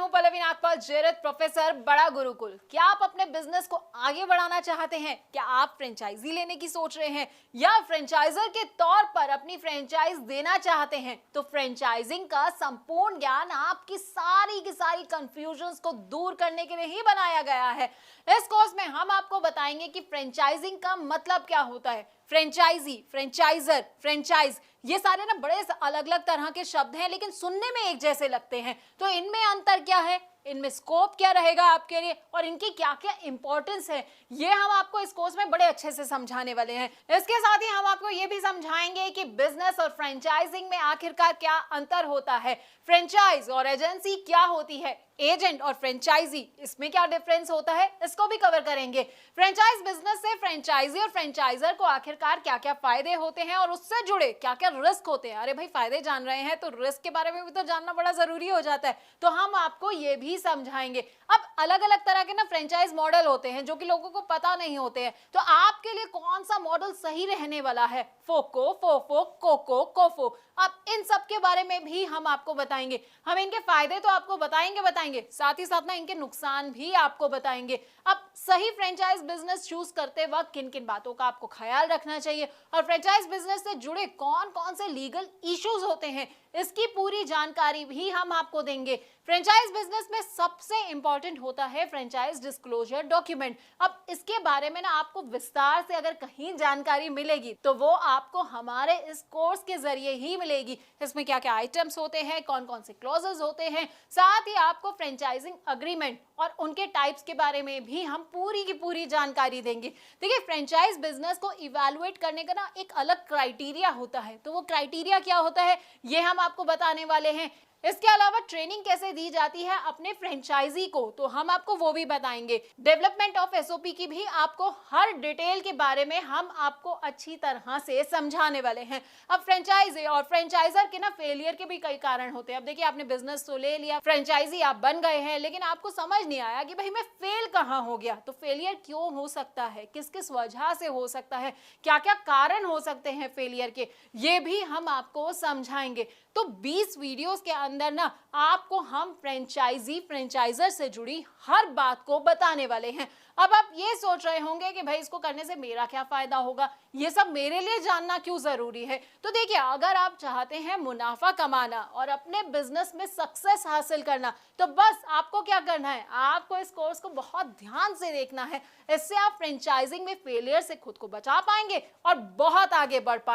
हूं पल्लवी नागपाल, जेरत प्रोफेसर, बड़ा गुरुकुल। क्या आप अपने बिजनेस को आगे बढ़ाना चाहते हैं? क्या आप फ्रेंचाइजी लेने की सोच रहे हैं या फ्रेंचाइजर के तौर पर अपनी फ्रेंचाइज देना चाहते हैं? तो फ्रेंचाइजिंग का संपूर्ण ज्ञान आपकी सारी की सारी कंफ्यूजन्स को दूर करने के लिए ही बनाया गया है। इस कोर्स में हम आपको बताएंगे कि फ्रेंचाइजिंग का मतलब क्या होता है। फ्रेंचाइजी, फ्रेंचाइजर, फ्रेंचाइज, ये सारे ना बड़े अलग अलग तरह के शब्द हैं, लेकिन सुनने में एक जैसे लगते हैं। तो इनमें अंतर क्या है, इनमें स्कोप क्या रहेगा आपके लिए और इनकी क्या क्या इंपॉर्टेंस है, ये हम आपको इस कोर्स में बड़े अच्छे से समझाने वाले हैं। इसके साथ ही हम आपको ये भी समझाएंगे कि बिजनेस और फ्रेंचाइजिंग में आखिरकार क्या अंतर होता है, फ्रेंचाइज और एजेंसी क्या होती है, एजेंट और फ्रेंचाइजी इसमें क्या डिफरेंस होता है, इसको भी कवर करेंगे। फ्रेंचाइज बिजनेस से फ्रेंचाइजी और फ्रेंचाइजर को आखिरकार क्या क्या फायदे होते हैं और उससे जुड़े क्या क्या रिस्क होते हैं। अरे भाई, फायदे जान रहे हैं तो रिस्क के बारे में भी तो जानना बड़ा जरूरी हो जाता है, तो हम आपको ये भी समझाएंगे। अब अलग अलग तरह के ना फ्रेंचाइज मॉडल होते हैं जो कि लोगों को पता नहीं होते हैं, तो आपके लिए कौन सा मॉडल सही रहने वाला है, फोको, फोफो, कोको, कोफो, अब इन सब के बारे में भी हम आपको बताएंगे। हम इनके फायदे तो आपको बताएंगे, साथ ही साथ ना इनके नुकसान भी आपको बताएंगे। अब सही फ्रेंचाइज बिजनेस चूज करते वक्त किन किन बातों का आपको ख्याल रखना चाहिए और फ्रेंचाइज बिजनेस से जुड़े कौन कौन से लीगल इश्यूज होते हैं, इसकी पूरी जानकारी भी हम आपको देंगे। फ्रेंचाइज बिजनेस में सबसे इंपॉर्टेंट होता है फ्रेंचाइज डिस्क्लोजर डॉक्यूमेंट। अब इसके बारे में ना आपको विस्तार से अगर कहीं जानकारी मिलेगी तो वो आपको हमारे इस कोर्स के जरिए ही मिलेगी। इसमें क्या क्या आइटम्स होते हैं, कौन कौन से क्लॉजेस होते हैं, साथ ही आपको फ्रेंचाइजिंग अग्रीमेंट और उनके टाइप्स के बारे में भी हम पूरी की पूरी जानकारी देंगे। देखिए, फ्रेंचाइज बिजनेस को इवैल्यूएट करने का ना एक अलग क्राइटेरिया होता है, तो वो क्राइटेरिया क्या होता है ये हम आपको बताने वाले हैं। इसके अलावा ट्रेनिंग कैसे दी जाती है अपने फ्रेंचाइजी को, तो हम आपको वो भी बताएंगे। डेवलपमेंट ऑफ एसओपी की भी आपको हर डिटेल के बारे में हम आपको अच्छी तरह से समझाने वाले हैं। अब फ्रेंचाइजी और फ्रेंचाइजर के ना फेलियर के भी कई कारण होते हैं। अब देखिए, आपने बिजनेस तो ले लिया, फ्रेंचाइजी आप बन गए हैं, लेकिन आपको समझ नहीं आया कि भाई मैं फेल कहाँ हो गया। तो फेलियर क्यों हो सकता है, किस किस वजह से हो सकता है, क्या क्या कारण हो सकते हैं फेलियर के, ये भी हम आपको समझाएंगे। तो 20 वीडियोस के अंदर ना आपको हम फ्रेंचाइजी फ्रेंचाइजर से जुड़ी हर बात को बताने वाले हैं। अब आप ये सोच रहे होंगे कि भाई इसको करने से मेरा क्या फायदा होगा, ये सब मेरे लिए जानना क्यों जरूरी है। तो देखिए, अगर आप चाहते हैं मुनाफा कमाना और अपने बिजनेस में सक्सेस हासिल करना, तो बस आपको क्या करना है, आपको इस कोर्स को बहुत ध्यान से देखना है। इससे आप फ्रेंचाइजिंग में फेलियर से खुद को बचा पाएंगे और बहुत आगे बढ़ पाएंगे।